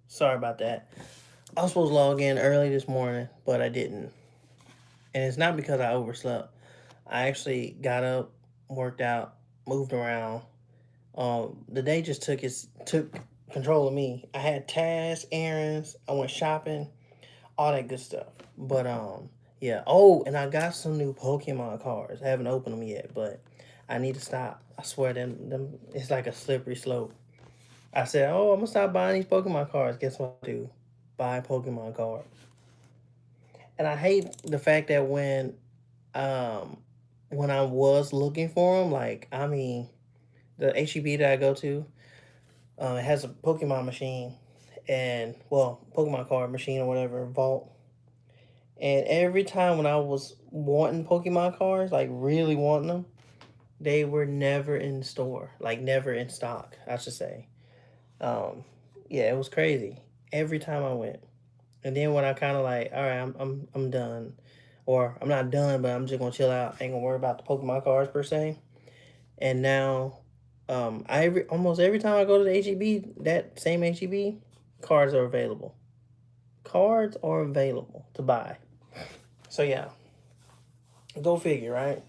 Sorry about that. I was supposed to log in early this morning, but I didn't. And it's not because I overslept. I actually got up, worked out, moved around. The day just took control of me. I had tasks, errands, I went shopping, all that good stuff. But yeah. Oh, and I got some new Pokemon cards. I haven't opened them yet, but I need to stop. I swear them it's like a slippery slope. I said, "Oh, I'm gonna stop buying these Pokemon cards." Guess what I do? Buy Pokemon cards. And I hate the fact that um when I was looking for them, like I mean, the HEB that I go to, it has a Pokemon machine, and well, Pokemon card machine or whatever vault. And every time when I was wanting Pokemon cards, like really wanting them, they were never in store, like never in stock, I should say. Um, yeah, it was crazy. Every time I went. And then when I kind of like, all right, I'm done, or I'm not done, but I'm just gonna chill out. Ain't gonna worry about the Pokemon cards per se. And now, almost every time I go to the HEB, that same HEB, cards are available. Cards are available to buy. So yeah, go figure, right?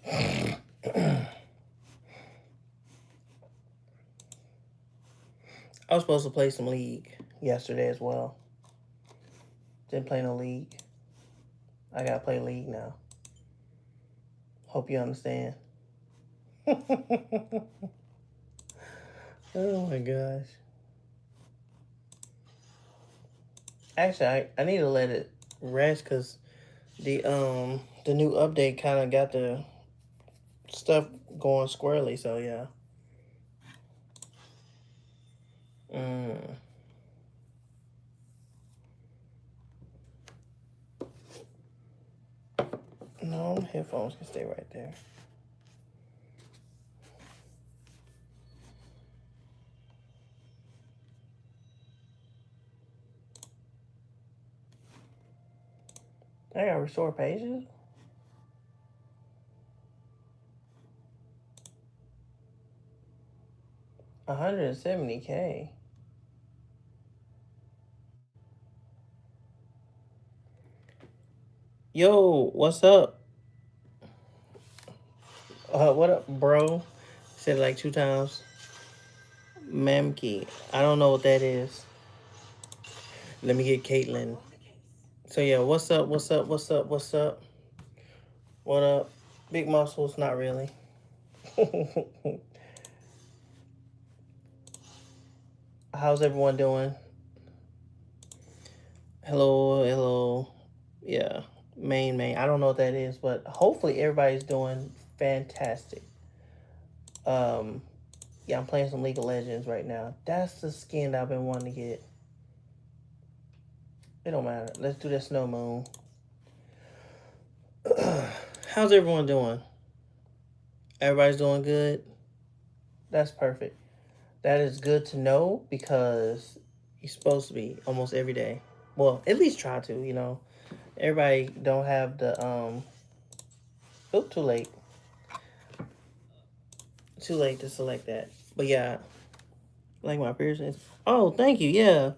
I was supposed to play some League yesterday as well. Didn't play no League. I gotta play League now. Hope you understand. Oh my gosh. Actually, I need to let it rest because the new update kind of got the stuff going squarely. So yeah. Mm, no, headphones can stay right there. I got restore pages. 170K. Yo, what's up? What up, bro? Said it like 2 times. Mamki. I don't know what that is. Let me get Caitlin. So yeah, what's up? What's up? What's up? What's up? What up? Big muscles? Not really. How's everyone doing? Hello, hello. Yeah, main. I don't know what that is, but hopefully everybody's doing fantastic. Um, yeah, I'm playing some League of Legends right now. That's the skin that I've been wanting to get. It don't matter. Let's do that snow moon. How's everyone doing? Everybody's doing good. That's perfect. That is good to know because you're supposed to be almost every day. Well, at least try to. Everybody don't have the Oh, too late. Too late to select that. But yeah, like my piercings. Oh, thank you. Yeah,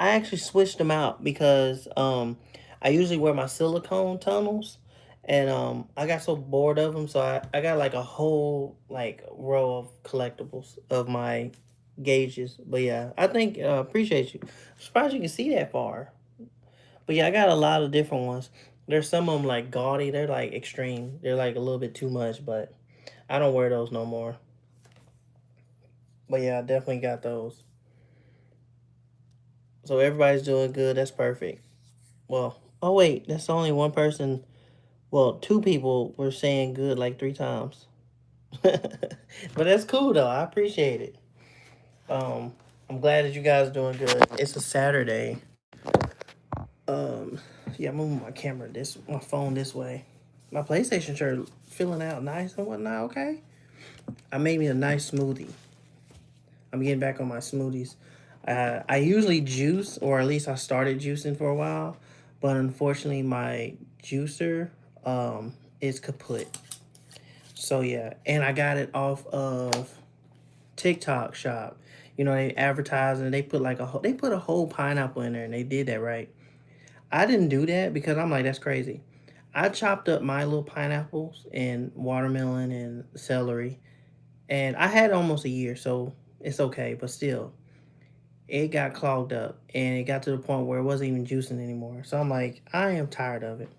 I actually switched them out because I usually wear my silicone tunnels, and I got so bored of them, so I got like a whole like row of collectibles of my gauges. But yeah, I think appreciate you. I'm surprised you can see that far. But yeah, I got a lot of different ones. There's some of them like gaudy. They're like extreme. They're like a little bit too much, but I don't wear those no more. But yeah, I definitely got those. So everybody's doing good. That's perfect. Well, oh wait, that's only one person. Well, two people were saying good like 3 times. But that's cool though. I appreciate it. Um, I'm glad that you guys are doing good. It's a Saturday. Um, yeah, I'm moving my phone this way. My PlayStation shirt filling out nice and whatnot. Okay, I made me a nice smoothie. I'm getting back on my smoothies. I usually juice, or at least I started juicing for a while, but unfortunately my juicer is kaput. So yeah, and I got it off of TikTok Shop. You know, they advertise and they put like they put a whole pineapple in there, and they did that right. I didn't do that because I'm like, that's crazy. I chopped up my little pineapples and watermelon and celery, and I had almost a year, so it's okay. But still, it got clogged up, and it got to the point where it wasn't even juicing anymore. So I'm like, I am tired of it.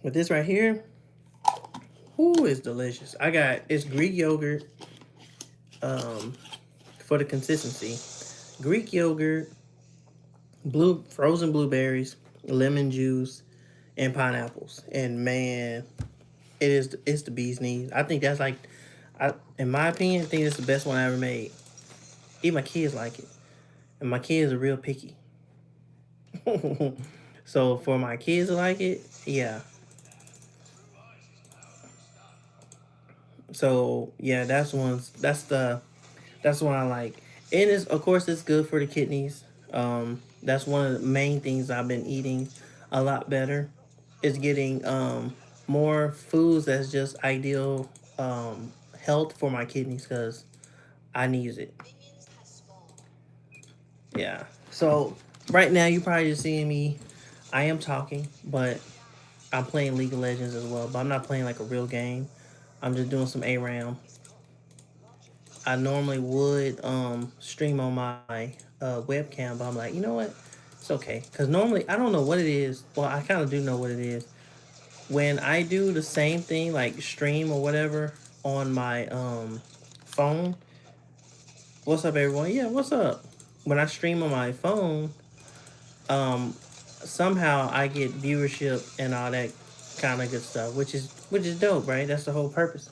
But this right here, ooh, is delicious. I got it's Greek yogurt, um, for the consistency. Greek yogurt, blue frozen blueberries, lemon juice, and pineapples. And man, it's the bee's knees. I think that's like, in my opinion, I think it's the best one I ever made. Even my kids like it, and my kids are real picky. So for my kids to like it, yeah. So yeah, that's the one I like. And it's of course it's good for the kidneys. That's one of the main things I've been eating a lot better. Is getting more foods that's just ideal health for my kidneys because I need it. Yeah. So right now you probably just seeing me. I am talking, but I'm playing League of Legends as well. But I'm not playing like a real game. I'm just doing some ARAM. I normally would stream on my webcam, but I'm like, you know what? It's okay. Because normally, I don't know what it is. Well, I kind of do know what it is. When I do the same thing, like stream or whatever, on my phone, what's up, everyone? Yeah, what's up? When I stream on my phone, um, somehow I get viewership and all that kind of good stuff, which is dope, right? That's the whole purpose.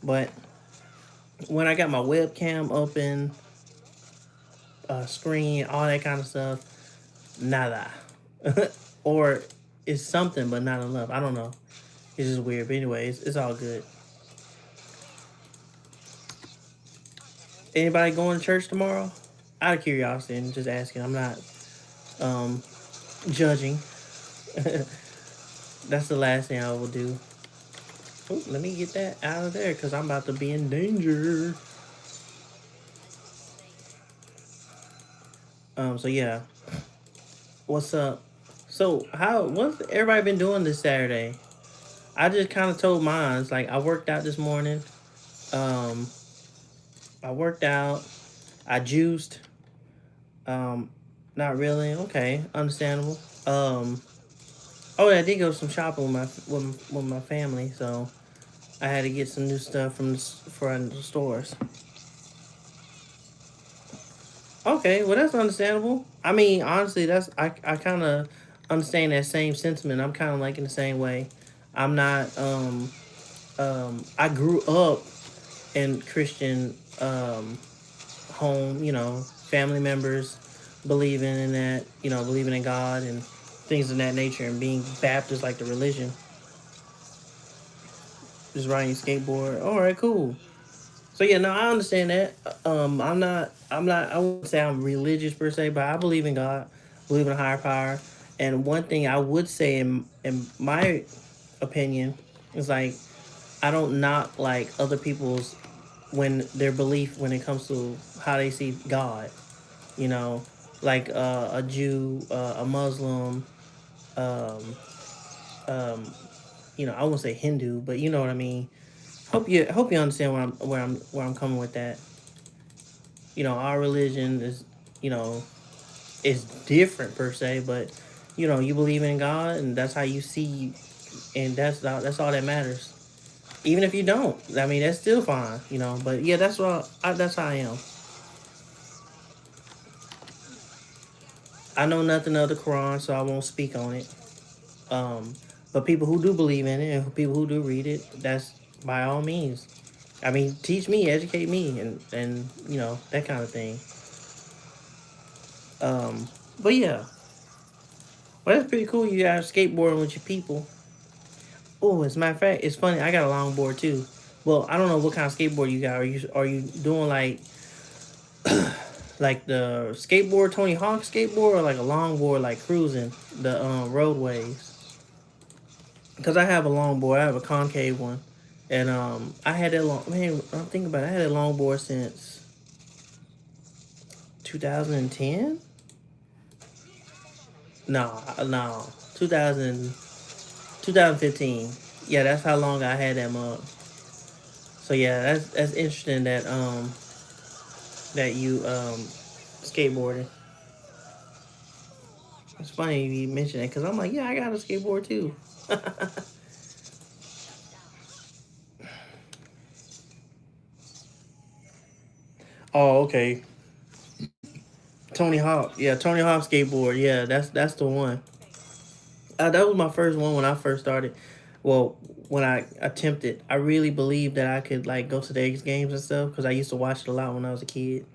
But when I got my webcam open, screen, all that kind of stuff, nada. Or it's something, but not enough. I don't know. It's just weird. But anyways, it's all good. Anybody going to church tomorrow? Out of curiosity, and just asking. I'm not um, judging. That's the last thing I will do. Ooh, let me get that out of there because I'm about to be in danger. So yeah, what's up? So what's everybody been doing this Saturday? I just kind of told mine. It's like I worked out this morning. Um, I worked out. I juiced. Um, not really. Okay, understandable. Oh, yeah, I did go some shopping with my family, so I had to get some new stuff from the stores. Okay, well that's understandable. I mean, honestly, I kind of understand that same sentiment. I'm kind of like in the same way. I'm not I grew up in Christian home, family members believing in that, believing in God and things of that nature, and being Baptist like the religion. Just riding a skateboard. All right, cool. So yeah, no, I understand that. I'm not. I wouldn't say I'm religious per se, but I believe in God, believe in a higher power. And one thing I would say in my opinion is like I don't knock like other people's when their belief when it comes to how they see God. You know, like a Jew, a Muslim, um, um, I won't say Hindu, but you know what I mean. Hope you understand where I'm coming with that. Our religion you know is different per se, but you believe in God, and that's how you see, and that's all that matters. Even if you don't, I mean that's still fine. But yeah, that's how I am. I know nothing of the Quran, so I won't speak on it. Um, but people who do believe in it and people who do read it, that's by all means. I mean, teach me, educate me, and that kind of thing. But yeah, well, that's pretty cool. You guys skateboarding with your people. Oh, as a matter of fact, it's funny. I got a longboard too. Well, I don't know what kind of skateboard you got. Are you doing like the skateboard Tony Hawk skateboard, or like a longboard like cruising the roadways? Because I have a longboard. I have a concave one. And I had that long man. I'm thinking about it, I had that longboard since 2010. No, no, 2000, 2015. Yeah, that's how long I had that mug. So yeah, that's interesting that you skateboarding. It's funny you mention it because I'm like, yeah, I got a skateboard too. Oh, okay. Tony Hawk, yeah, Tony Hawk skateboard, yeah, that's the one. That was my first one when I first started. Well, when I attempted, I really believed that I could like go to the X Games and stuff because I used to watch it a lot when I was a kid.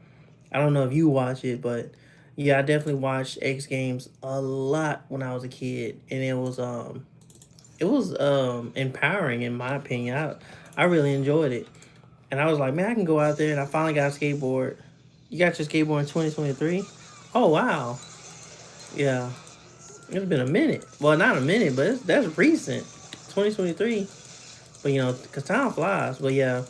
I don't know if you watch it, but yeah, I definitely watched X Games a lot when I was a kid, and it was empowering in my opinion. I really enjoyed it, and I was like, man, I can go out there, and I finally got a skateboard. You got your skateboard in 2023? Oh wow, yeah. It's been a minute. Well, not a minute, but that's recent. 2023. But because time flies. But yeah,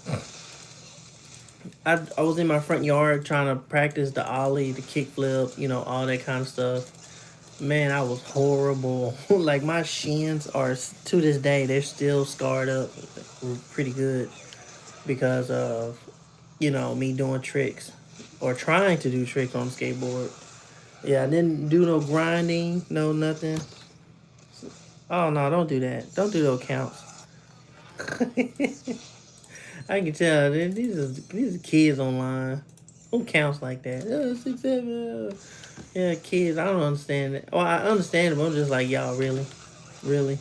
I was in my front yard trying to practice the ollie, the kickflip, all that kind of stuff. Man, I was horrible. Like my shins are to this day, they're still scarred up pretty good because of me doing tricks or trying to do tricks on the skateboard. Yeah, I didn't do no grinding, no nothing. Oh no, don't do that. Don't do those counts. I can tell these are kids online. Who counts like that? 6, 7. Yeah, kids. I don't understand it. Well, I understand it, but I'm just like, y'all, really, really.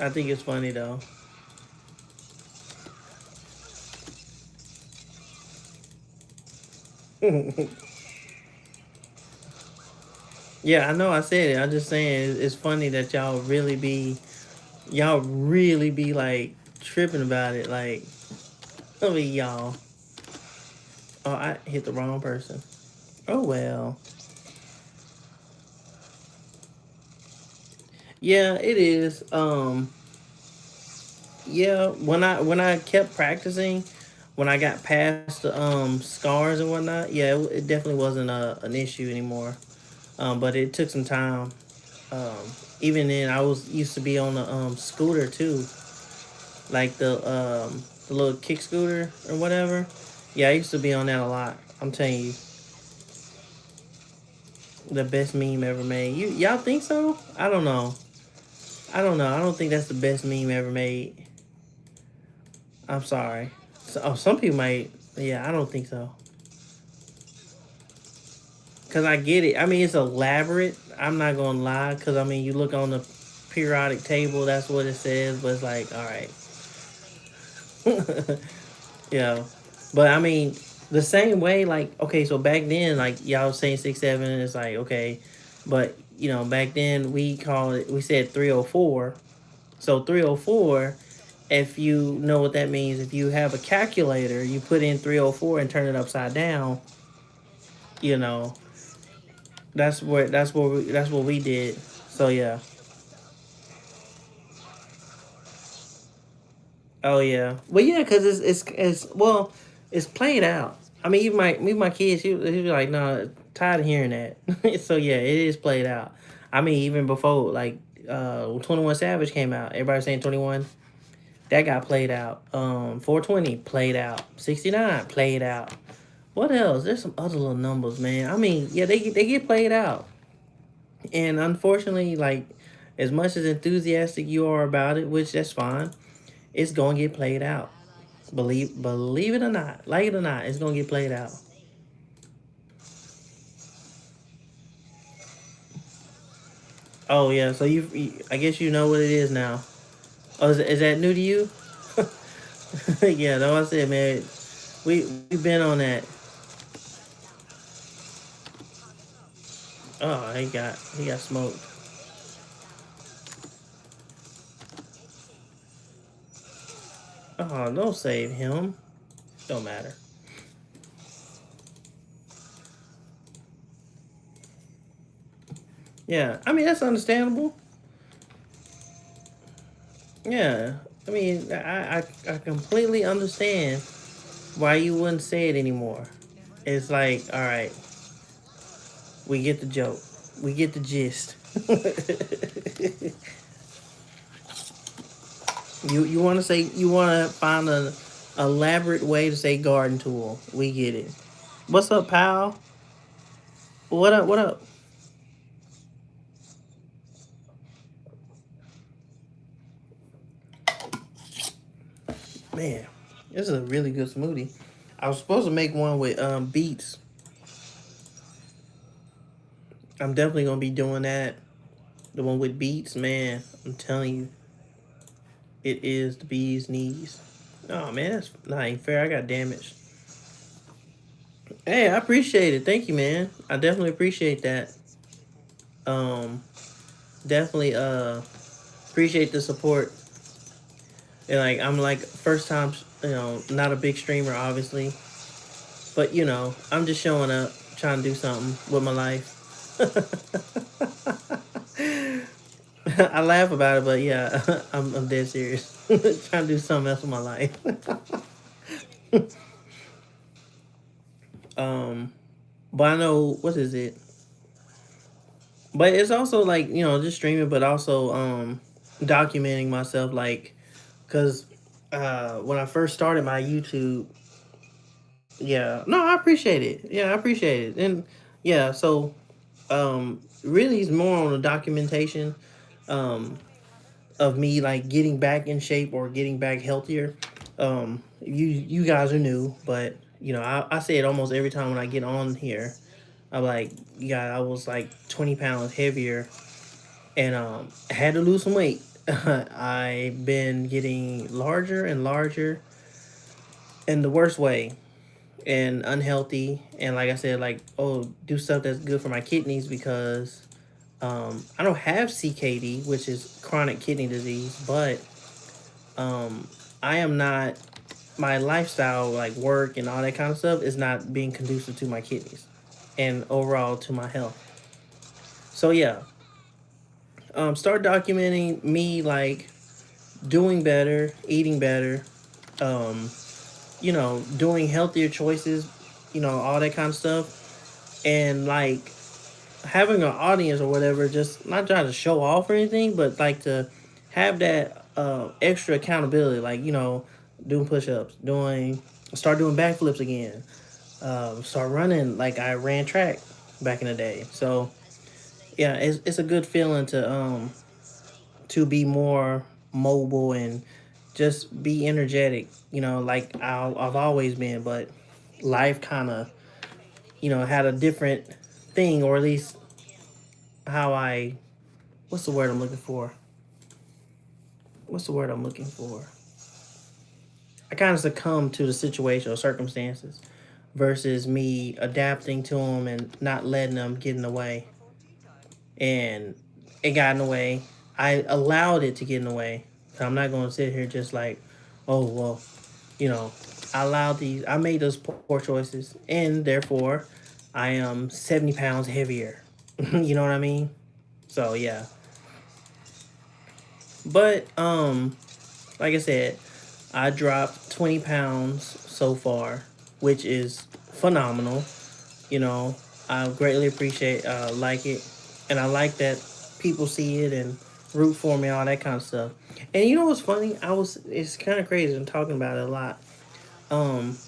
I think it's funny though. Yeah, I know. I said it. I'm just saying it's funny that y'all really be like tripping about it. Like, I mean, y'all. Oh, I hit the wrong person. Oh well. Yeah, it is. Yeah, when I kept practicing, when I got past the scars and whatnot, yeah, it definitely wasn't an issue anymore. But it took some time. Um, Even then, I was used to be on the scooter too, like the little kick scooter or whatever. Yeah, I used to be on that a lot. I'm telling you, the best meme ever made. Y'all think so? I don't know. I don't know. I don't think that's the best meme ever made. I'm sorry. Some people might. Yeah, I don't think so. Cause I get it. I mean, it's elaborate. I'm not gonna lie. Cause I mean, you look on the periodic table, that's what it says. But it's like, all right, yeah. But I mean, the same way. Like, okay, so back then, like y'all was saying 6, 7. It's like okay, but back then we called it. We said 304. So 304. If you know what that means, if you have a calculator, you put in 304 and turn it upside down. You know, that's what we did. So yeah. Oh yeah. Well yeah, cause it's well, it's played out. I mean, even my kids, he was like, no, tired of hearing that. So yeah, it is played out. I mean, even before like 21 Savage came out, everybody saying 21. That got played out. 420 played out. 69 played out. What else? There's some other little numbers, man. I mean, yeah, they get played out. And unfortunately, like as much as enthusiastic you are about it, which that's fine, it's gonna get played out. Believe it or not, like it or not, it's gonna get played out. Oh yeah, so I guess you know what it is now. Oh, is that new to you? Yeah, no, I said, man, we've been on that. Oh, he got smoked. Oh, don't save him. Don't matter. Yeah, I mean that's understandable. Yeah. I mean, I completely understand why you wouldn't say it anymore. It's like, all right, we get the joke, we get the gist. You want to say, you want to find an elaborate way to say garden tool. We get it. What's up, pal? What up? What up? Man, this is a really good smoothie. I was supposed to make one with beets. I'm definitely gonna be doing that. The one with beets, man. I'm telling you, it is the bee's knees. Oh man, that's not even fair. I got damaged. Hey, I appreciate it. Thank you, man. I definitely appreciate that. Um, definitely appreciate the support. And like I'm like first time, not a big streamer, obviously, but I'm just showing up, trying to do something with my life. I laugh about it, but yeah, I'm dead serious. Trying to do something else with my life. um, but I know what is it? But it's also like just streaming, but also documenting myself, like because when I first started my YouTube, yeah, no, I appreciate it. Yeah, I appreciate it, and yeah, so really, it's more on the documentation. Um, of me like getting back in shape or getting back healthier. You guys are new, but I say it almost every time when I get on here. I'm like, yeah, I was like 20 pounds heavier, and I had to lose some weight. I've been getting larger and larger in the worst way and unhealthy. And like I said, like, oh, do stuff that's good for my kidneys because I don't have CKD, which is chronic kidney disease, but um, I am not, my lifestyle, like work and all that kind of stuff, is not being conducive to my kidneys and overall to my health. So yeah, start documenting me like doing better, eating better, um, doing healthier choices, all that kind of stuff, and like having an audience or whatever. Just not trying to show off or anything, but like to have that extra accountability, like doing push-ups, start doing backflips again, start running like I ran track back in the day. So yeah, it's a good feeling to be more mobile and just be energetic. Like I've always been, but life kind of had a different thing, or at least how I what's the word I'm looking for? What's the word I'm looking for? I kind of succumb to the situation or circumstances versus me adapting to them and not letting them get in the way. And it got in the way. I allowed it to get in the way. So I'm not going to sit here just like, oh, well, you know, I made those poor choices. And therefore, I am 70 pounds heavier. You know what I mean? So, yeah. But, like I said, I dropped 20 pounds so far, which is phenomenal. You know, I greatly appreciate, like it, and I like that people see it and root for me, all that kind of stuff. And you know what's funny? It's kind of crazy. I'm talking about it a lot. Um,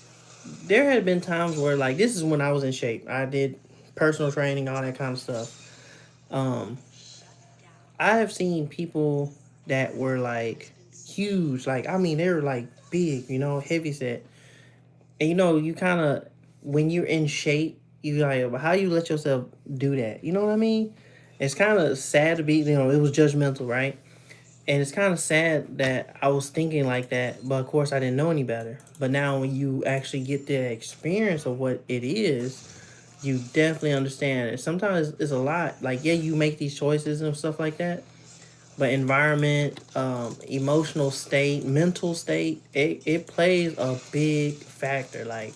there had been times where, like, this is when I was in shape. I did personal training, all that kind of stuff. Um, I have seen people that were like huge, like I mean, they were like big, heavy set, and you kind of when you're in shape, you like how you let yourself do that. You know what I mean? It's kind of sad to be, it was judgmental, right? And it's kind of sad that I was thinking like that, but of course I didn't know any better. But now when you actually get the experience of what it is, you definitely understand it. Sometimes it's a lot. Like, yeah, you make these choices and stuff like that, but environment, emotional state, mental state, it plays a big factor. Like,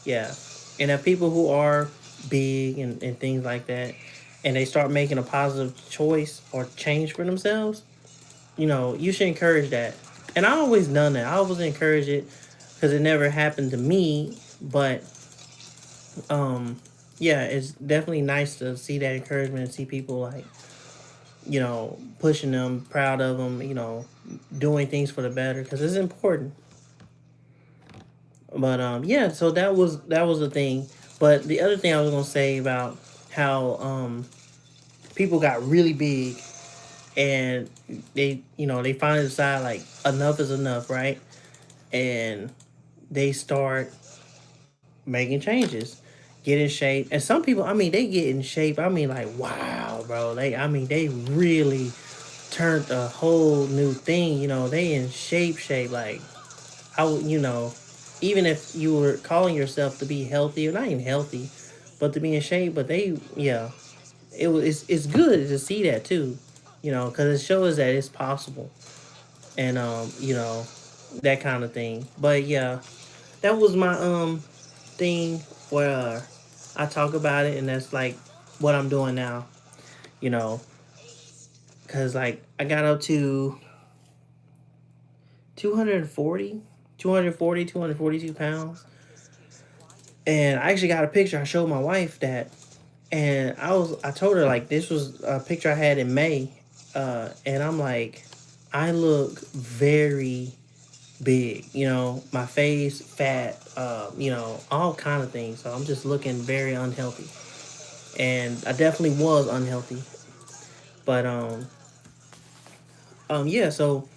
yeah. And if people who are big and things like that, and they start making a positive choice or change for themselves, You should encourage that. And I always done that. I always encourage it because it never happened to me. But um, yeah, it's definitely nice to see that encouragement and see people like pushing them, proud of them, doing things for the better because it's important. But yeah, so that was the thing. But the other thing I was gonna say about how people got really big and they finally decide like enough is enough, right? And they start making changes, get in shape. And some people, I mean, they get in shape. I mean, like wow, bro. They really turned a whole new thing. They in shape. Like even if you were calling yourself to be healthy or not even healthy, but to be in shape, but yeah, it's good to see that too, because it shows that it's possible, and that kind of thing. But yeah, that was my thing where I talk about it, and that's like what I'm doing now, you know, because like I got up to 240, 242 pounds. And I actually got a picture. I showed my wife that, and I told her like this was a picture I had in May, and I'm like, I look very big. My face, fat, all kind of things. So I'm just looking very unhealthy, and I definitely was unhealthy. But yeah. So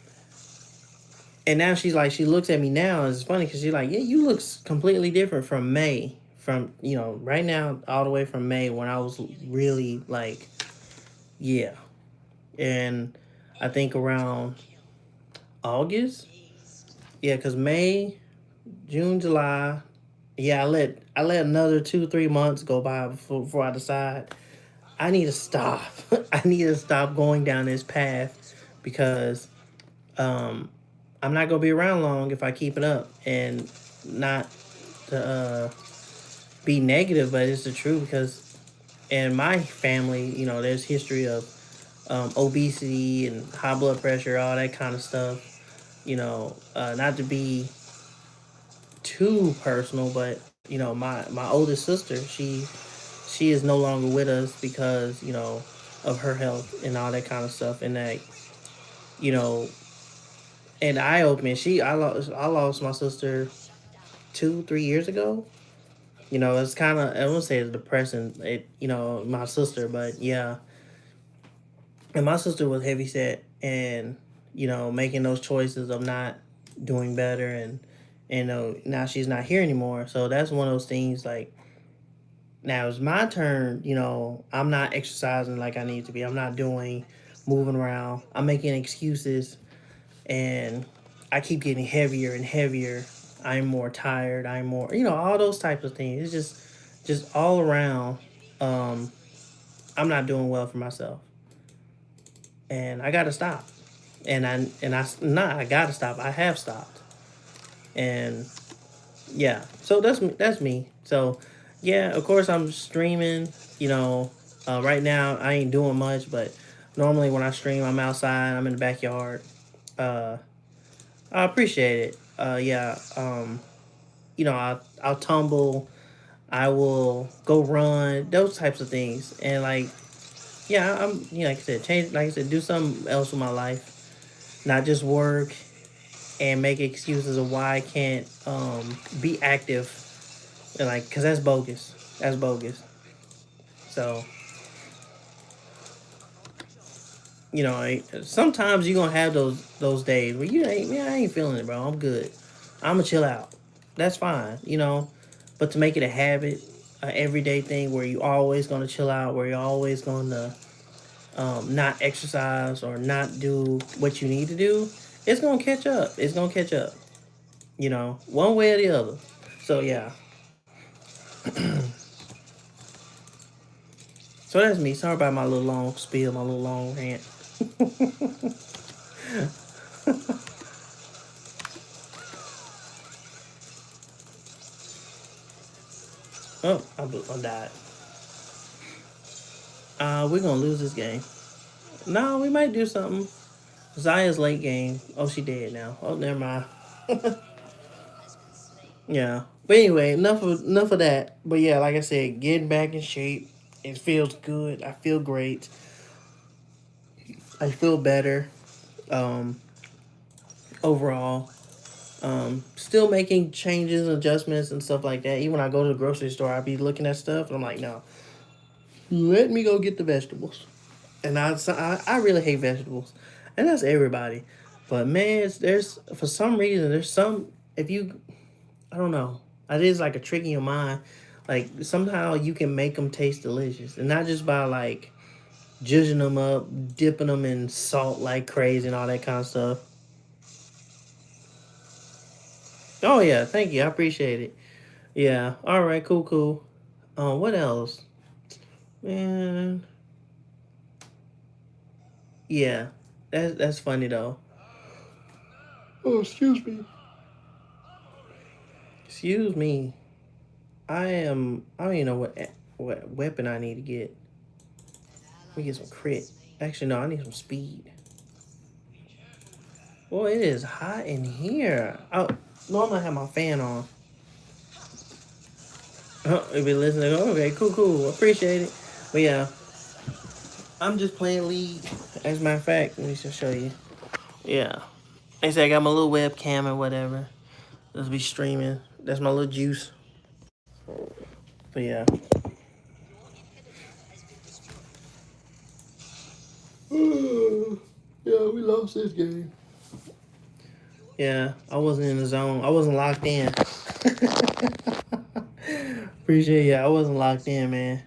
and now she's like, she looks at me now. And it's funny because she's like, yeah, you look completely different from May. From right now all the way from May when I was really like, yeah. And I think around August, yeah, because May, June, July, yeah, I let another 2 3 months go by before I decide I need to stop. I need to stop going down this path because um, I'm not gonna be around long if I keep it up, and not to be negative, but it's the truth because in my family, there's history of obesity and high blood pressure, all that kind of stuff. Not to be too personal, but my oldest sister, she is no longer with us because of her health and all that kind of stuff, and that you know, and eye opening. I lost my sister 2 3 years ago. It's kind of, I won't say it's depressing. My sister, but yeah, and my sister was heavy set and making those choices of not doing better, and now she's not here anymore. So that's one of those things like now it's my turn. I'm not exercising like I need to be. I'm not doing moving around. I'm making excuses, and I keep getting heavier and heavier. I'm more tired. I'm more, all those types of things. It's just all around. Um, I'm not doing well for myself, and I got to stop. I gotta stop. I have stopped, and yeah. So that's me. So yeah, of course I'm streaming. Right now I ain't doing much, but normally when I stream, I'm outside. I'm in the backyard. Uh, I appreciate it. Yeah. I'll tumble. I will go run. Those types of things, and like yeah, I'm like I said, change. Like I said, do something else with my life, not just work and make excuses of why I can't be active, and like, cause that's bogus. That's bogus. So sometimes you're gonna have those days where you ain't, man, I ain't feeling it, bro. I'm good. I'ma chill out. That's fine. But to make it a habit, a everyday thing where you always gonna chill out, where you're always gonna not exercise or not do what you need to do, it's gonna catch up. It's gonna catch up. One way or the other. So yeah. So that's me. Sorry about my little long spiel, my little long rant. Oh, I died. We're gonna lose this game. No, we might do something. Zaya's late game. Oh, she dead now. Oh, never mind. Yeah. But anyway, enough of that. But yeah, like I said, getting back in shape. It feels good. I feel great. I feel better. Um, overall. Still making changes, adjustments, and stuff like that. Even when I go to the grocery store, I be looking at stuff, and I'm like, no, let me go get the vegetables. And I really hate vegetables, and that's everybody. But man, there's for some reason there's some if you I don't know. It is like a trick in your mind. Like somehow you can make them taste delicious, and not just by like judging them up, dipping them in salt like crazy, and all that kind of stuff. Oh yeah, thank you. I appreciate it. Yeah. All right. Cool. Cool. What else? Man. Yeah. That's funny though. Oh, excuse me. Excuse me. I don't even know what weapon I need to get. Let me get some crit. Actually, no. I need some speed. Boy, it is hot in here. Oh, normally I have my fan on. Oh, if you're listening, okay, cool, cool. Appreciate it. But yeah, I'm just playing League. As a matter of fact, let me just show you. Yeah. They say I got my little webcam or whatever. Let's be streaming. That's my little juice. But yeah. Yeah, we lost this game. Yeah, I wasn't in the zone. I wasn't locked in. Appreciate you. I wasn't locked in, man.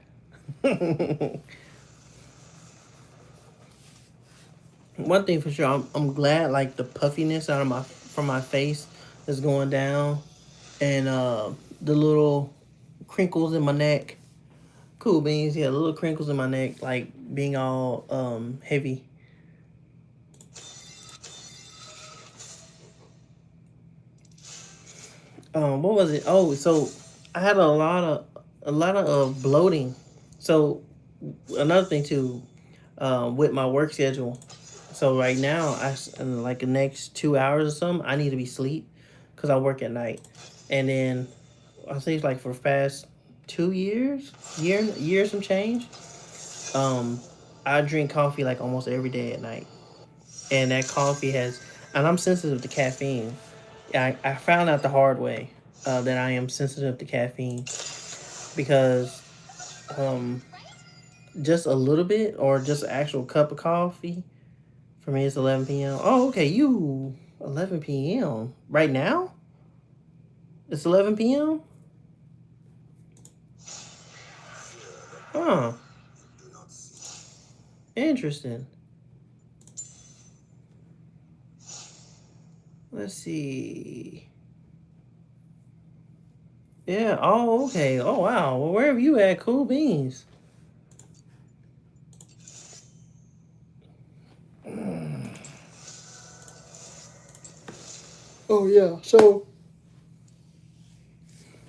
One thing for sure, I'm glad like the puffiness out of my from my face is going down, and the little crinkles in my neck. Cool beans, yeah, the little crinkles in my neck, like being all heavy. What was it? Oh, so I had a lot of bloating. So another thing too, with my work schedule. So right now, in like the next 2 hours or something, I need to be asleep because I work at night, and then I think like for past 2 years, year some change. Um, I drink coffee like almost every day at night, and that coffee has, and I'm sensitive to caffeine. I found out the hard way that I am sensitive to caffeine because um, just a little bit or just an actual cup of coffee for me it's 11 p.m. Oh, okay, you 11 p.m. right now? It's 11 p.m. Huh? Interesting. Let's see. Yeah. Oh, okay. Oh, wow. Well, where have you at? Cool beans. Oh yeah. So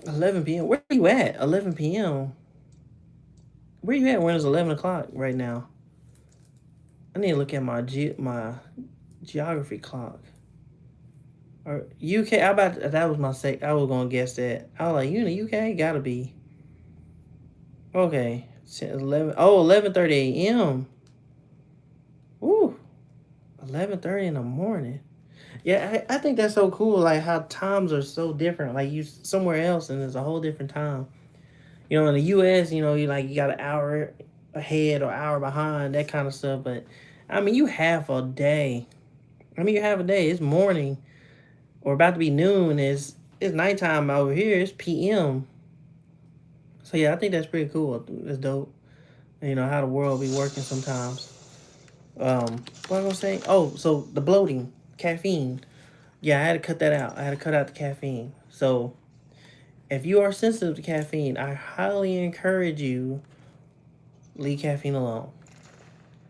11 p.m. Where are you at? 11 p.m. Where you at when it's 11 o'clock right now? I need to look at my geography clock. Or UK? I about that was my sec. I was gonna guess that. I was like, you in the UK? Gotta be. Okay. 11. Oh, 11:30 a.m. Ooh, 11:30 in the morning. Yeah, I think that's so cool. Like how times are so different. Like you somewhere else and it's a whole different time. In the U.S., you got an hour ahead or hour behind that kind of stuff. But I mean, you have a day. I mean, you have a day. It's morning or about to be noon. It's nighttime over here. It's p.m. So yeah, I think that's pretty cool. That's dope. How the world be working sometimes. What was I gonna say? Oh, so the bloating, caffeine. Yeah, I had to cut that out. I had to cut out the caffeine. So if you are sensitive to caffeine, I highly encourage you leave caffeine alone.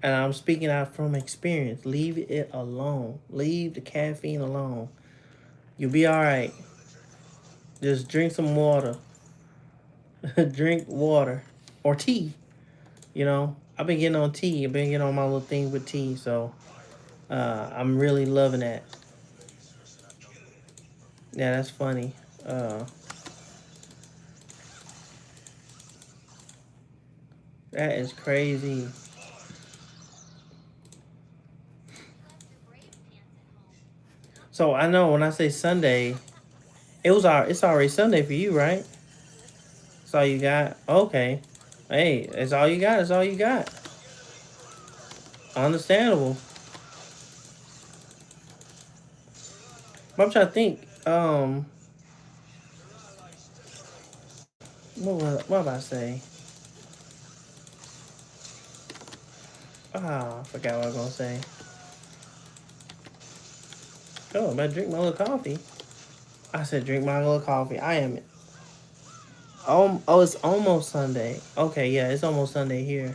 And I'm speaking out from experience. Leave it alone. Leave the caffeine alone. You'll be all right. Just drink some water. Drink water or tea. I've been getting on tea. I've been getting on my little thing with tea. So I'm really loving that. Yeah, that's funny. Uh, that is crazy. So I know when I say Sunday, it's already Sunday for you, right? That's all you got. Okay. Hey, that's all you got. That's all you got. Understandable. But I'm trying to think. What about I say? Ah, I forgot what I was gonna say. Oh, I better drink my little coffee. I said drink my little coffee. I am. Oh, it's almost Sunday. Okay, yeah, it's almost Sunday here.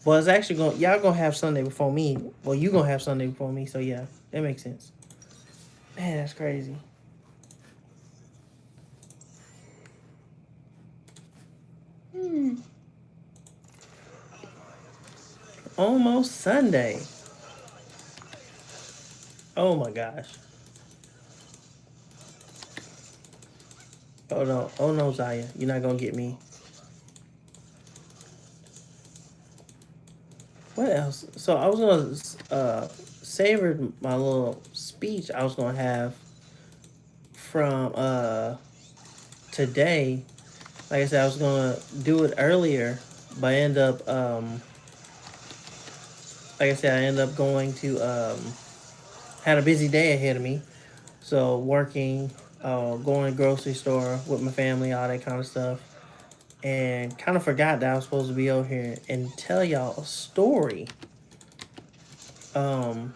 Well, it's actually going. Y'all gonna have Sunday before me. Well, you gonna have Sunday before me. So yeah, that makes sense. Man, that's crazy. Hmm. Almost Sunday. Oh my gosh. Oh no. Oh no, Zaya. You're not gonna get me. What else? So I was gonna savor my little speech I was gonna have from today. Like I said, I was gonna do it earlier, but I end up like I said, I end up going to had a busy day ahead of me. So working, going to grocery store with my family, all that kind of stuff, and kind of forgot that I was supposed to be over here and tell y'all a story. Um,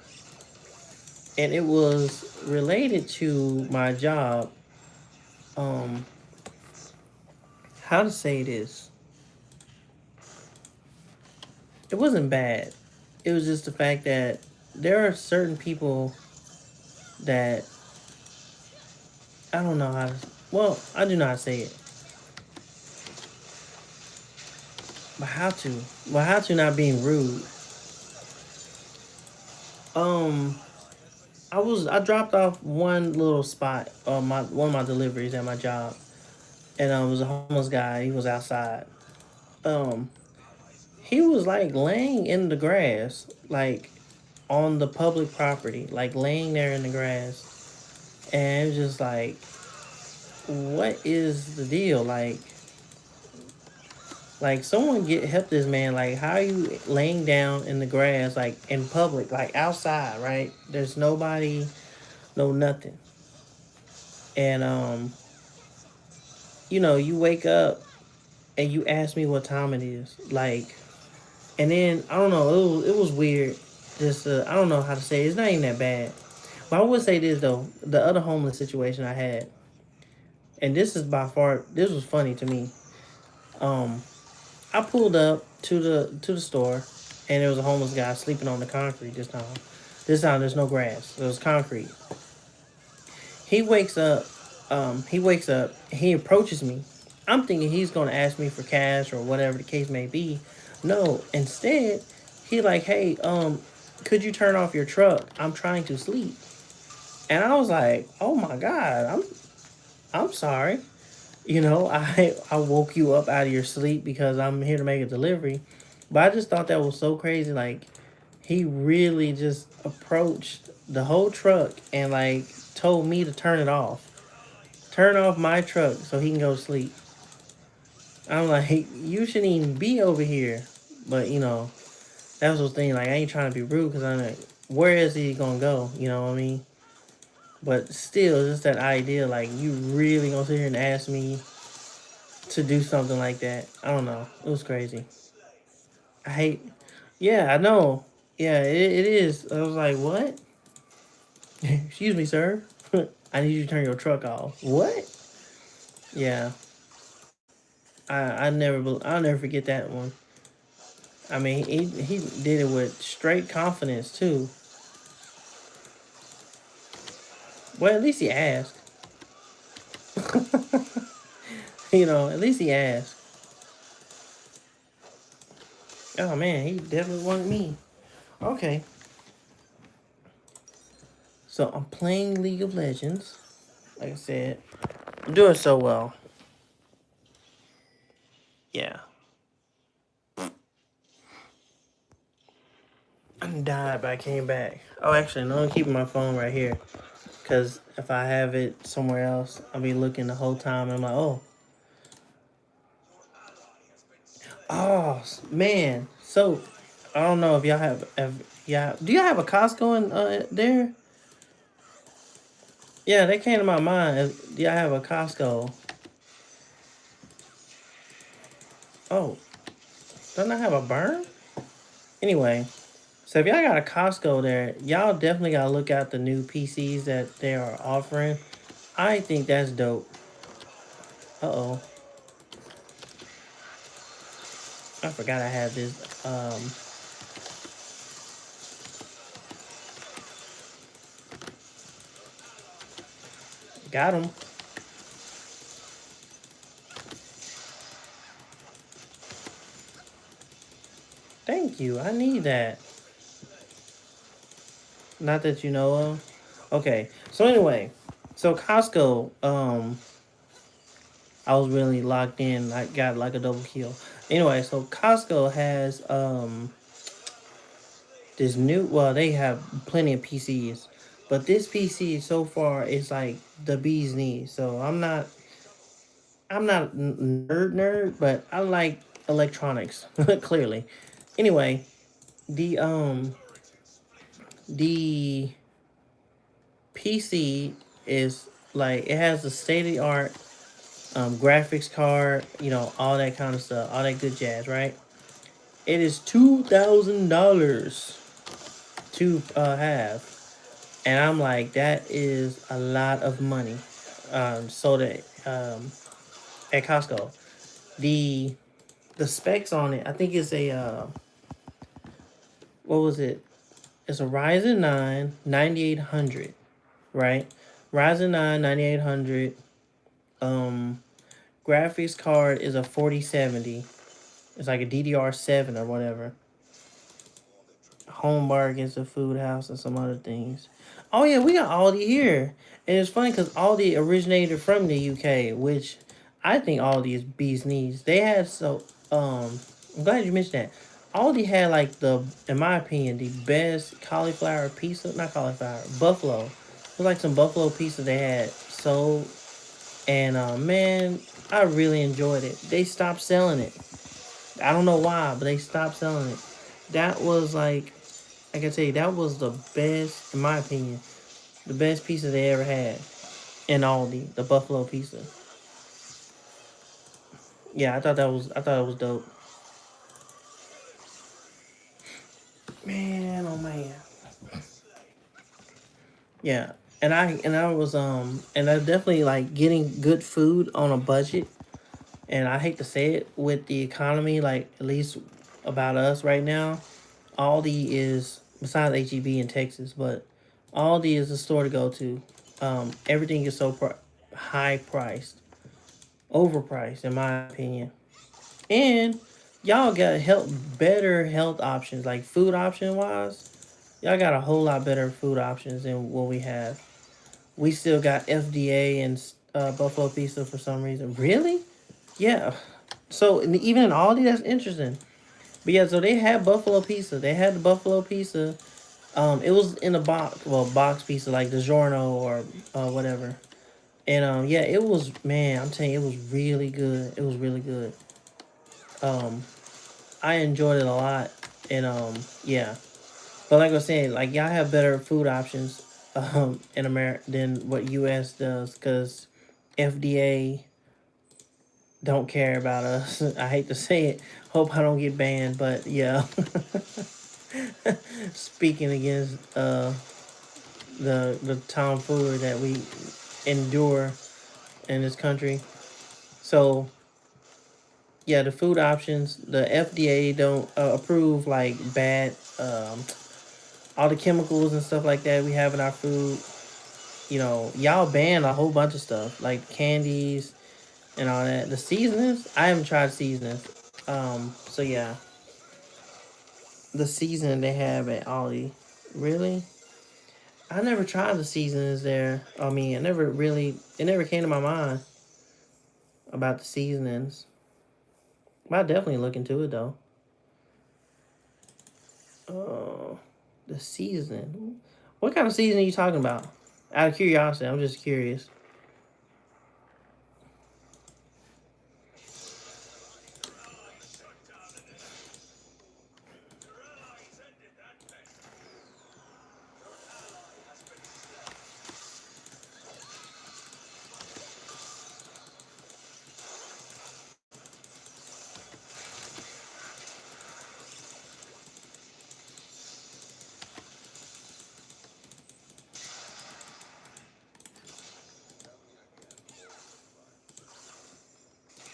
and it was related to my job. Um, how to say this? It wasn't bad. It was just the fact that there are certain people that I don't know how to. Well, I do not say it, but how to? Well, how to not being rude. Um, I dropped off one little spot my one of my deliveries at my job, and it was a homeless guy. He was outside. Um, he was like laying in the grass, like on the public property, like laying there in the grass, and it was just like, what is the deal? Like someone get help this man. Like, how are you laying down in the grass, like in public, like outside, right? There's nobody, no nothing, and you wake up and you ask me what time it is, like, and then I don't know, it was weird. Just I don't know how to say it. It's not even that bad. But I would say this though, the other homeless situation I had, and this is by far this was funny to me. Um, I pulled up to the store, and there was a homeless guy sleeping on the concrete this time. This time there's no grass. It was concrete. He wakes up. He wakes up. He approaches me. I'm thinking he's gonna ask me for cash or whatever the case may be. No, instead, he like, hey, could you turn off your truck? I'm trying to sleep. And I was like, oh my god, I'm sorry. I woke you up out of your sleep because I'm here to make a delivery. But I just thought that was so crazy. Like, he really just approached the whole truck and like told me to turn it off. Turn off my truck so he can go sleep. I'm like, you shouldn't even be over here. But that was the thing. Like, I ain't trying to be rude because I'm like, where is he gonna go? You know what I mean? But still, just that idea, like, you really gonna sit here and ask me to do something like that? I don't know. It was crazy. I hate. Yeah, I know. Yeah, it is. I was like, what? Excuse me, sir. I need you to turn your truck off. What? Yeah, I'll never forget that one. I mean, he did it with straight confidence too. Well, at least he asked. At least he asked. Oh man, he definitely wanted me. Okay. So I'm playing League of Legends. Like I said, I'm doing so well. Yeah. I died, but I came back. Oh, actually, no, I'm keeping my phone right here. Because if I have it somewhere else, I'll be looking the whole time. And I'm like, oh, man. So, I don't know if y'all yeah. Do y'all have a Costco in there? Yeah, that came to my mind. Do y'all have a Costco? Oh, don't I have a burn? Anyway, so if y'all got a Costco there, y'all definitely gotta look out the new PCs that they are offering. I think that's dope. Uh-oh. I forgot I had this. Got him. Thank you. I need that. Not that you know of. Okay. So anyway, so Costco, I was really locked in. I got like a double kill. Anyway, so Costco has this new, well, they have plenty of PCs, but this PC so far is like the bee's knees. So I'm not nerd, but I like electronics clearly. Anyway, the um the PC is like, it has a state of the art graphics card, all that kind of stuff, all that good jazz, right? It is $2,000 to have, and I'm like, that is a lot of money. So that at Costco, the the specs on it, I think it's a what was it? It's a Ryzen 9 9800, right? Ryzen 9 9800. Um, graphics card is a 4070. It's like a DDR7 or whatever. Home Bargains, a food house, and some other things. Oh yeah, we got Aldi here, and it's funny because Aldi originated from the UK, which I think Aldi is bee's knees. They had I'm glad you mentioned that. Aldi had like in my opinion, the best cauliflower pizza, not cauliflower, buffalo. It was like some buffalo pizza they had sold, and man, I really enjoyed it. They stopped selling it. I don't know why, but they stopped selling it. That was like, I can tell you, that was the best, in my opinion, the best pizza they ever had in Aldi, the buffalo pizza. Yeah, I thought it was dope. Man, oh man. Yeah. And I definitely like getting good food on a budget. And I hate to say it, with the economy, like at least about us right now, Aldi is, besides HEB in Texas, but Aldi is the store to go to. Everything is so high priced, overpriced in my opinion. And y'all got better health options, like food option wise. Y'all got a whole lot better food options than what we have. We still got FDA and Buffalo Pizza for some reason. Really? Yeah. So even in Aldi, that's interesting. But yeah, so they had Buffalo Pizza. They had the Buffalo Pizza. It was in a box, well, box pizza like the Giorno or whatever. And yeah, it was, man. I'm telling you, it was really good. It was really good. Um, I enjoyed it a lot, and yeah. But like I was saying, like y'all have better food options in America than what U.S. does, because FDA don't care about us. I hate to say it. Hope I don't get banned, but yeah. Speaking against the tomfoolery that we endure in this country. So yeah, the food options, the FDA don't approve like bad, all the chemicals and stuff like that we have in our food. Y'all ban a whole bunch of stuff like candies and all that. The seasonings, I haven't tried seasonings. So yeah, the seasoning they have at Aldi, really? I never tried the seasonings there. I mean, I never really. It never came to my mind about the seasonings. But I definitely look into it though. Uh, the seasoning. What kind of seasoning are you talking about? Out of curiosity, I'm just curious.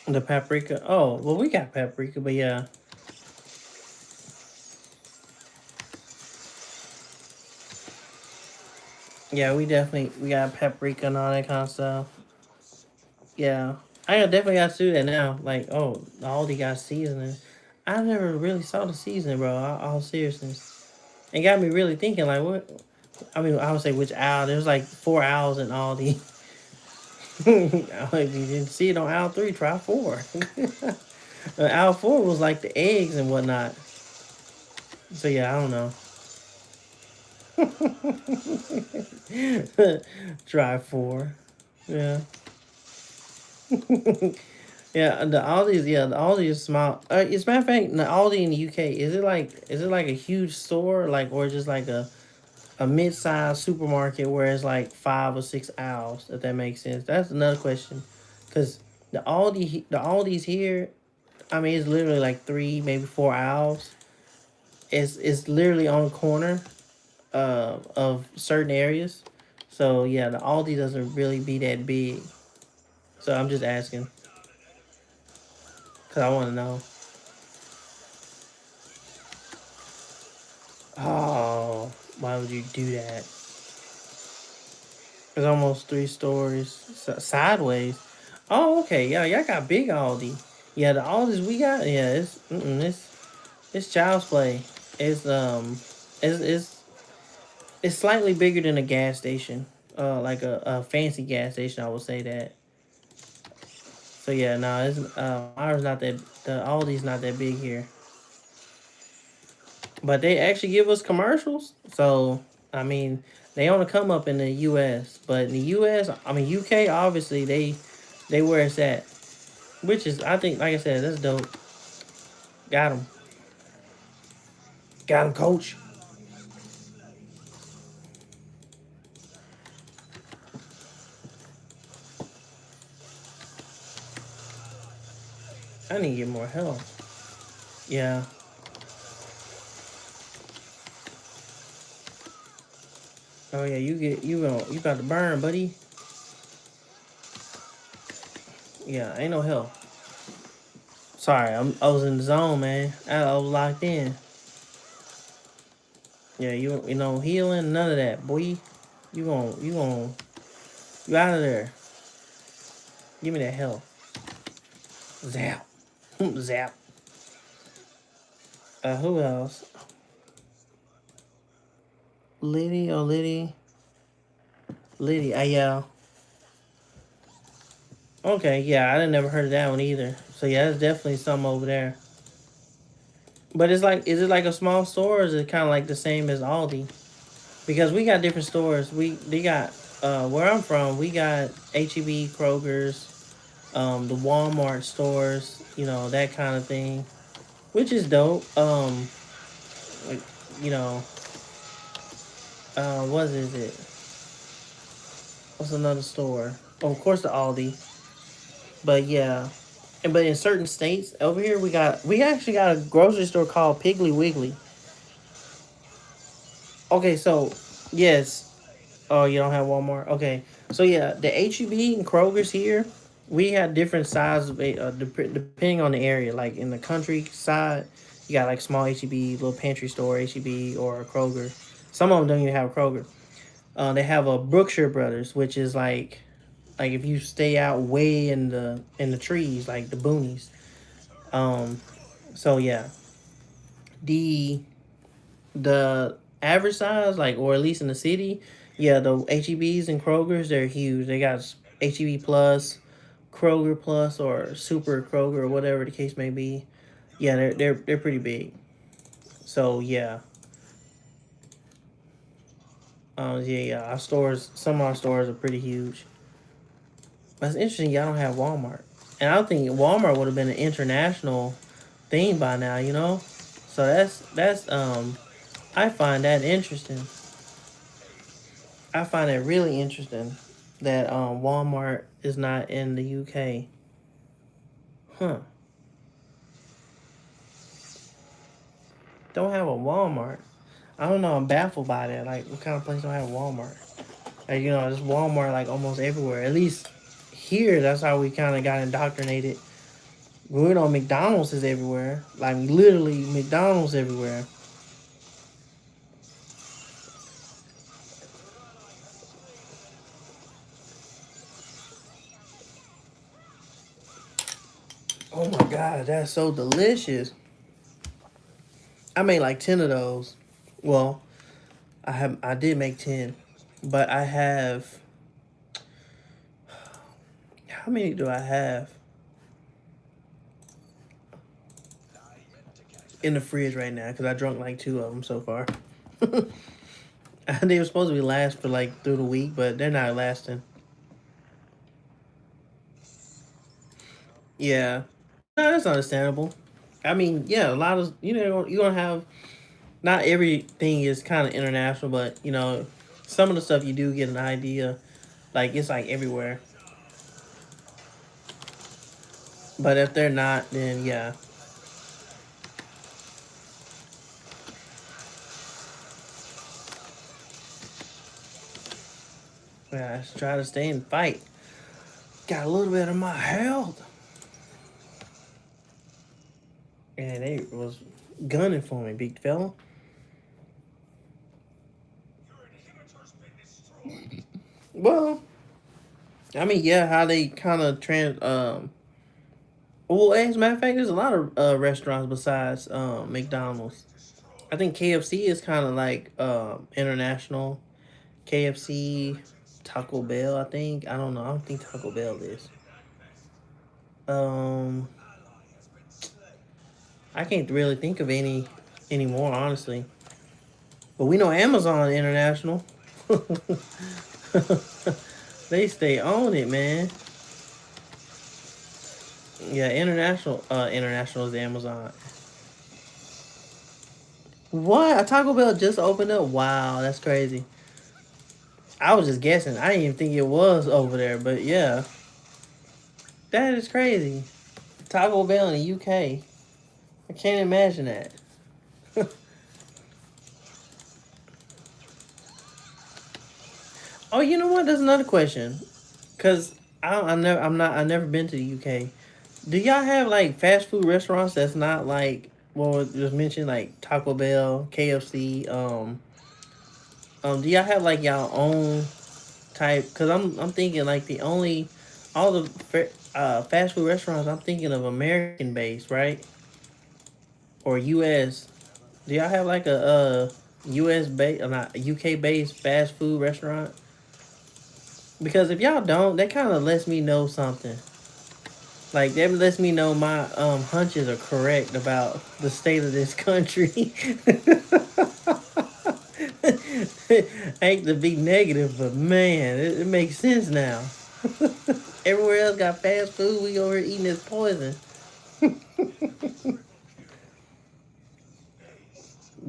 The paprika. Oh, well, we got paprika, but yeah, yeah, we got paprika and all that kind of stuff. Yeah, definitely got to do that now. Like, oh, the Aldi got seasoning. I never really saw the seasoning, bro. All seriousness, it got me really thinking. Like, what? I mean, I would say which aisle. There's like 4 aisles in Aldi. I like, you didn't see it on aisle 3. Try 4. Aisle 4 was like the eggs and whatnot. So yeah, I don't know. Try 4. Yeah. Yeah, the Aldi's the Aldi is small. As a matter of fact, the Aldi in the UK is it like a huge store like or just like a mid sized supermarket where it's like 5 or 6 aisles if that makes sense. That's another question, because the Aldi's here, I mean it's literally like 3 maybe 4 aisles. It's literally on the corner of certain areas. So yeah, the Aldi doesn't really be that big. So I'm just asking because I want to know. Oh, why would you do that? It's almost 3 stories sideways. Oh, okay. Yeah, y'all got big Aldi. Yeah, the Aldis we got. Yeah, it's child's play. It's it's it's it's slightly bigger than a gas station. Like a fancy gas station. I would say that. So yeah, no, it's ours not that. The Aldi's not that big here, but they actually give us commercials. So I mean, they only come up in the U.S. But in the U.S., I mean UK, obviously they where it's at, which is I think like I said, that's dope. Got him, coach. I need to get more help. Yeah. Oh yeah, you about to burn, buddy. Yeah, ain't no help. Sorry, I was in the zone, man. I was locked in. Yeah, you know healing, none of that, boy. You out of there. Give me that health. Zap. Zap. Who else? Liddy or Liddy? Liddy. Yeah. Okay, yeah, I didn't never heard of that one either. So yeah, there's definitely some over there. But it's like, is it like a small store, or is it kind of like the same as Aldi? Because we got different stores. They got where I'm from. We got HEB, Kroger's, the Walmart stores. You know that kind of thing, which is dope. Like, you know, what is it? What's another store? Oh, of course the Aldi. But yeah, but in certain states over here, we actually got a grocery store called Piggly Wiggly. Okay, so yes. Oh, you don't have Walmart. Okay, so yeah, the HEB and Kroger's here. We have different sizes depending on the area. Like in the countryside, you got like small HEB, little pantry store HEB or a Kroger. Some of them don't even have a Kroger. They have a Brookshire Brothers, which is like if you stay out way in the trees, like the boonies. Um, so yeah, the the average size, like or at least in the city, Yeah, the HEBs and Kroger's, they're huge. They got HEB Plus, Kroger Plus, or Super Kroger, or whatever the case may be. Yeah, they're pretty big. So yeah, yeah. Our stores, some of our stores are pretty huge. But it's interesting. Y'all don't have Walmart, and I don't think Walmart would have been an international thing by now. So that's. I find that interesting. I find it really interesting that Walmart is not in the UK. Huh? Don't have a Walmart. I don't know. I'm baffled by that. Like, what kind of place don't have Walmart? Like, there's Walmart like almost everywhere. At least here, that's how we kind of got indoctrinated. We know McDonald's is everywhere. Like, literally, McDonald's everywhere. Oh my god, that's so delicious. I made like 10 of those. Well, I did make 10, but I have, how many do I have in the fridge right now? Because I drunk like 2 of them so far. They were supposed to be last for like through the week, but they're not lasting. Yeah, no, that's understandable. I mean, yeah, a lot of you're gonna have, not everything is kind of international, but some of the stuff you do get an idea, like it's like everywhere. But if they're not, then yeah, yeah, just try to stay and fight. Got a little bit of my health, and they was gunning for me, big fella. Well, I mean, yeah, how they kind of Well, as a matter of fact, there's a lot of restaurants besides McDonald's. I think KFC is kind of like international. KFC, Taco Bell. I think. I don't know. I don't think Taco Bell is. Um, I can't really think of any anymore, honestly. But we know Amazon International. They stay on it, man. Yeah, international is Amazon. What? A Taco Bell just opened up? Wow, that's crazy. I was just guessing. I didn't even think it was over there, but yeah, that is crazy. Taco Bell in the UK. I can't imagine that. Oh, you know what? That's another question. Cause I never been to the UK. Do y'all have like fast food restaurants that's not like what was just mentioned, like Taco Bell, KFC? Do y'all have like y'all own type? Cause I'm thinking like the only all the fast food restaurants I'm thinking of American based, right? Or US. Do y'all have like a US based, or not UK based fast food restaurant? Because if y'all don't, that kind of lets me know something. Like that lets me know my hunches are correct about the state of this country. I hate to be negative, but man, it makes sense now. Everywhere else got fast food, we over here eating this poison.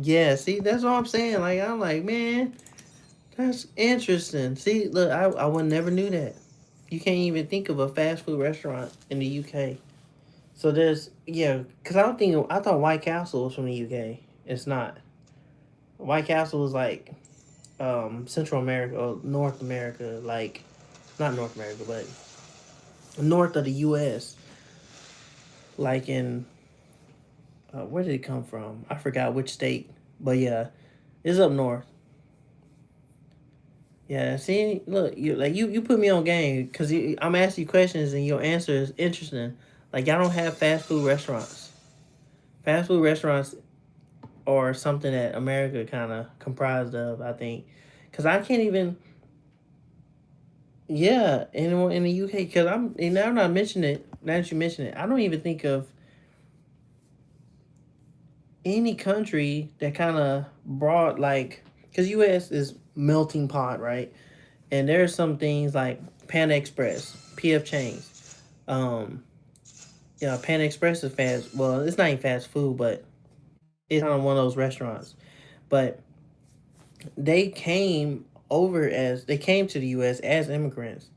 Yeah, see, that's what I'm saying. Like I'm like, man, that's interesting. See, look, I would never knew that. You can't even think of a fast food restaurant in the UK. So there's, yeah, because I thought White Castle was from the UK. It's not. White Castle is like Central America or North America, like not North America, but north of the U.S. Like in where did it come from? I forgot which state, but yeah, it's up north. Yeah, see, look, you put me on game because I'm asking you questions and your answer is interesting. Like y'all don't have fast food restaurants. Fast food restaurants are something that America kind of comprised of, I think. Because I can't even. Yeah, in the UK. Because and now I'm not mentioning it. Now that you mention it, I don't even think of any country that kind of brought like. Because U.S. is melting pot, right? And there's some things like Panda Express, PF Chains. Yeah, Panda Express is fast. Well, it's not even fast food, but it's on one of those restaurants. But they came to the U.S. as immigrants,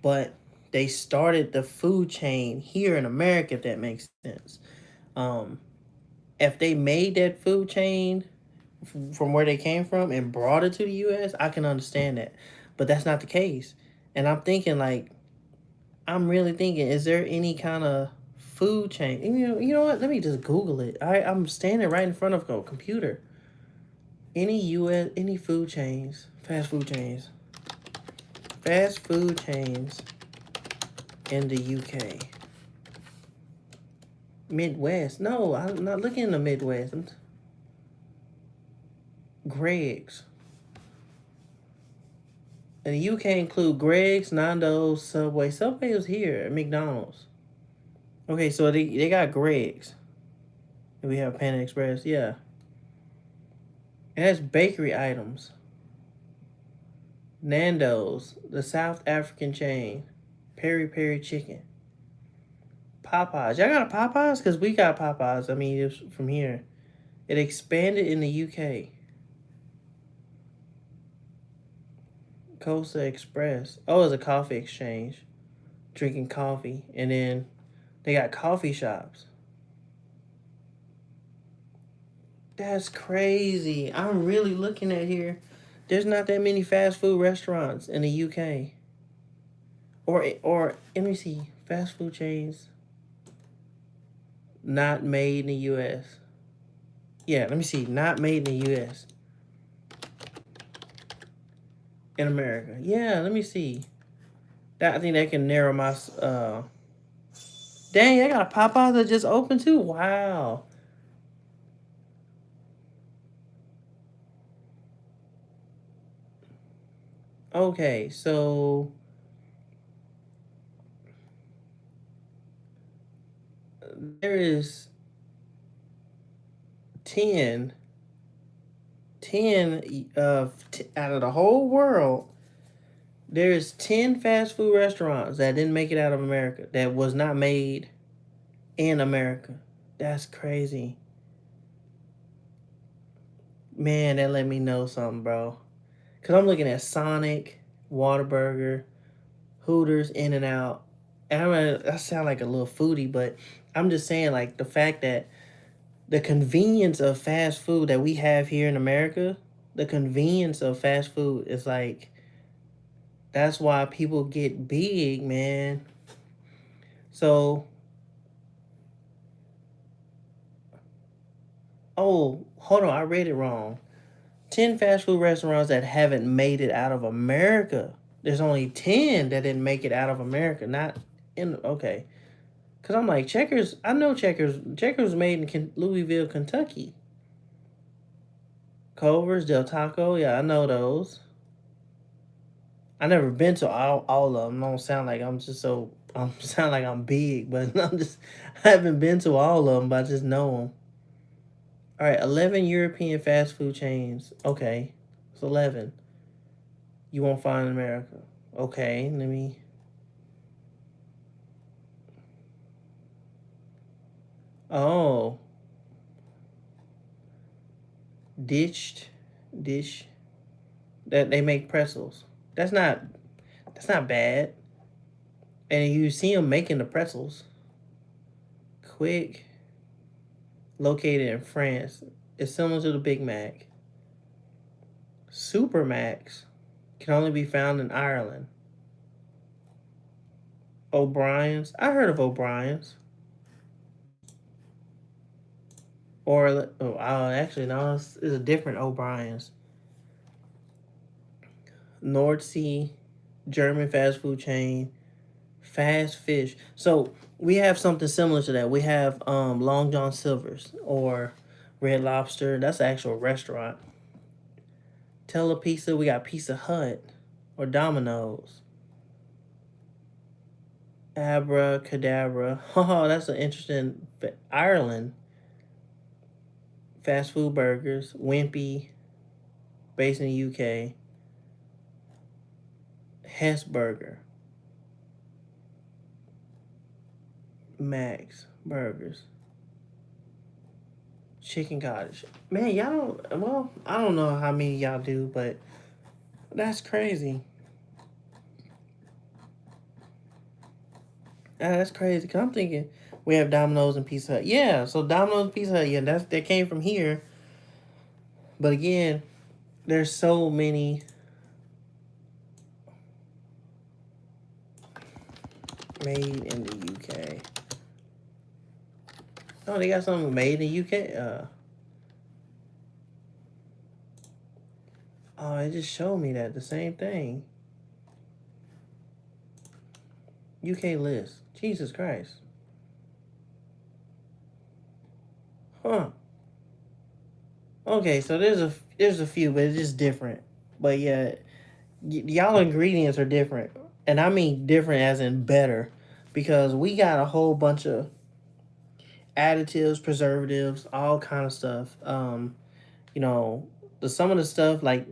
but they started the food chain here in America. If that makes sense. Um, if they made that food chain from where they came from and brought it to the U.S., I can understand that, but that's not the case. And I'm thinking like I'm really thinking, is there any kind of food chain? You know what? Let me just Google it. I'm standing right in front of a computer. Any food chains, fast food chains in the UK, Midwest. No, I'm not looking in the Midwest. Greg's. And the UK include Greg's, Nando's, Subway. Subway was here, McDonald's. Okay, so they got Greg's. And we have Panda Express. Yeah. It has bakery items. Nando's, the South African chain. Peri Peri chicken. Popeyes. Y'all got a Popeyes? Because we got Popeyes. I mean, it's from here. It expanded in the UK. Costa Express. Oh, it's a coffee exchange. Drinking coffee. And then they got coffee shops. That's crazy. I'm really looking at here. There's not that many fast food restaurants in the UK. Or let me see. Fast food chains not made in the US. Yeah, let me see. Not made in the US. In America. Yeah, let me see. I think that can narrow my dang, I got a Popeyes that just opened too. Wow. Okay, so there is 10, 10 out of the whole world. There's 10 fast food restaurants that didn't make it out of America, that was not made in America. That's crazy. Man, that let me know something, bro. Cause I'm looking at Sonic, Whataburger, Hooters, In and Out. And I sound like a little foodie, but I'm just saying like the fact that the convenience of fast food that we have here in America, the convenience of fast food is like that's why people get big, man. So, oh, hold on, I read it wrong. 10 fast food restaurants that haven't made it out of America. There's only 10 that didn't make it out of America. Not in, okay. Because I'm like, Checkers, I know Checkers. Checkers was made in Louisville, Kentucky. Culver's, Del Taco, yeah, I know those. I never been to all of them. I don't sound like I'm just so, sound like I'm big, but I haven't been to all of them, but I just know them. All right, 11 European fast food chains. Okay, it's 11. You won't find in America. Okay, let me. Oh, ditched, dish. That they make pretzels. That's not. That's not bad. And you see them making the pretzels. Quick, located in France. It's similar to the Big Mac. Super Max can only be found in Ireland. O'Brien's. I heard of O'Brien's. Or actually no, it's a different O'Brien's. Nordsee, German fast food chain, Fast Fish. So we have something similar to that. We have Long John Silver's or Red Lobster. That's an actual restaurant. Telepizza, we got Pizza Hut or Domino's. Abracadabra. Oh, that's an interesting. Ireland. Fast food burgers. Wimpy, based in the UK. Hess Burger. Max Burgers. Chicken Cottage. Man, y'all don't. Well, I don't know how many y'all do, but that's crazy. That's crazy. Cause I'm thinking we have Domino's and Pizza Hut. Yeah, so Domino's and Pizza Hut. Yeah, that came from here. But again, there's so many. Made in the UK. Oh, they got something made in the UK. Oh, it just showed me that the same thing. UK list. Jesus Christ. Huh. Okay, so there's a few, but it's just different. But yeah, y'all ingredients are different, and I mean different as in better, because we got a whole bunch of additives, preservatives, all kind of stuff. You know, some of the stuff like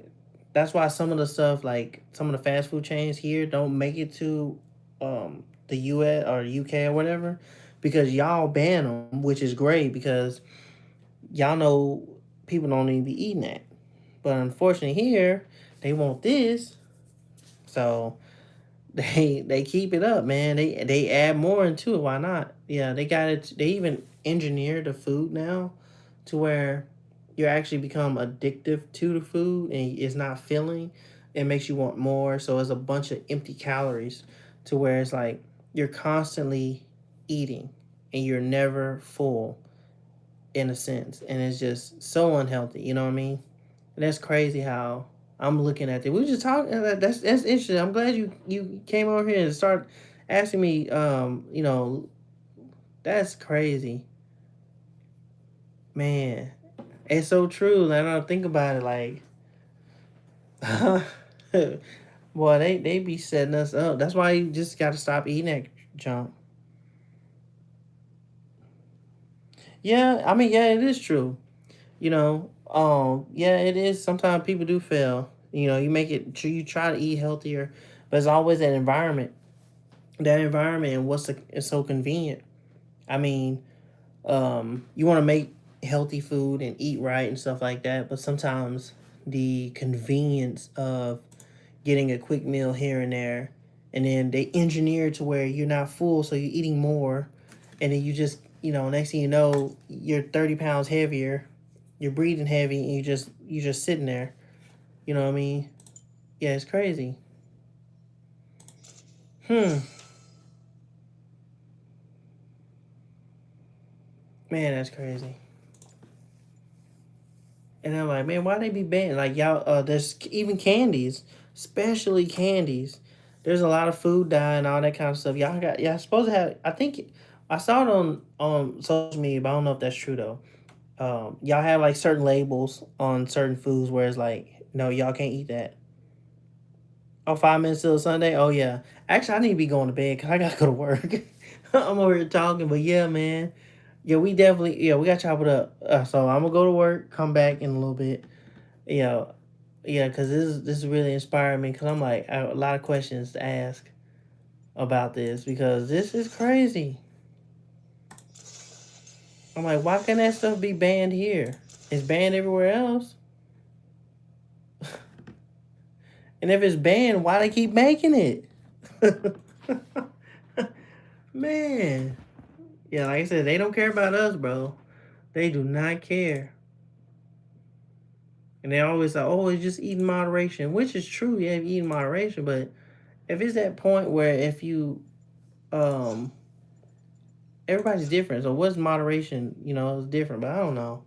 that's why some of the stuff like some of the fast food chains here don't make it to the US or UK or whatever, because y'all ban them, which is great because y'all know people don't need to be eating that. But unfortunately here, they want this, so they keep it up, man. They add more into it. Why not? Yeah, they got it. They even engineer the food now to where you actually become addictive to the food and it's not filling. It makes you want more. So it's a bunch of empty calories to where it's like you're constantly eating and you're never full in a sense. And it's just so unhealthy. You know what I mean? And that's crazy how I'm looking at it. We were just talking. That's interesting. I'm glad you came over here and start asking me. That's crazy, man. It's so true. And I don't think about it like, boy, they be setting us up. That's why you just got to stop eating that junk. Yeah, I mean, yeah, it is true. Yeah, it is. Sometimes people do fail. You make it. You try to eat healthier, but it's always that environment. That environment and it's so convenient. I mean, you want to make healthy food and eat right and stuff like that, but sometimes the convenience of getting a quick meal here and there, and then they engineer to where you're not full, so you're eating more, and then you just, next thing you know, you're 30 pounds heavier, you're breathing heavy, and you just sitting there. You know what I mean? Yeah, it's crazy. Hmm. Man, that's crazy. And I'm like, man, why they be banning? Like y'all, there's even candies, especially candies. There's a lot of food dye and all that kind of stuff. Y'all supposed to have. I think I saw it on social media, but I don't know if that's true though. Y'all have like certain labels on certain foods where it's like, no, y'all can't eat that. Oh, 5 minutes till Sunday. Oh yeah. Actually, I need to be going to bed because I gotta go to work. I'm over here talking, but yeah, man. Yeah, we got to chop it up. So I'm gonna go to work, come back in a little bit. Yeah, yeah, because this is really inspiring me. Because I'm like, I have a lot of questions to ask about this because this is crazy. I'm like, why can't that stuff be banned here? It's banned everywhere else. And if it's banned, why they keep making it? Man, yeah, like I said, they don't care about us, bro. They do not care. And they always like, oh, it's just eat in moderation, which is true. Yeah, you eat in moderation, but if it's that point where if you um everybody's different, so what's moderation, it's different, but I don't know,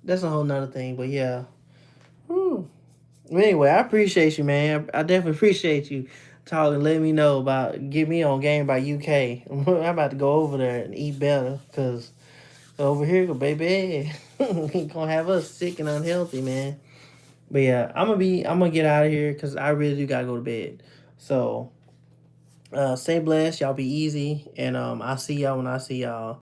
that's a whole nother thing. But yeah. Whew. Anyway, I appreciate you, man. I definitely appreciate you talking, letting me know about, get me on game by UK. I'm about to go over there and eat better because over here, baby, he gonna have us sick and unhealthy, man. But yeah, I'm gonna get out of here because I really do gotta go to bed. So stay blessed, y'all be easy, and I'll see y'all when I see y'all.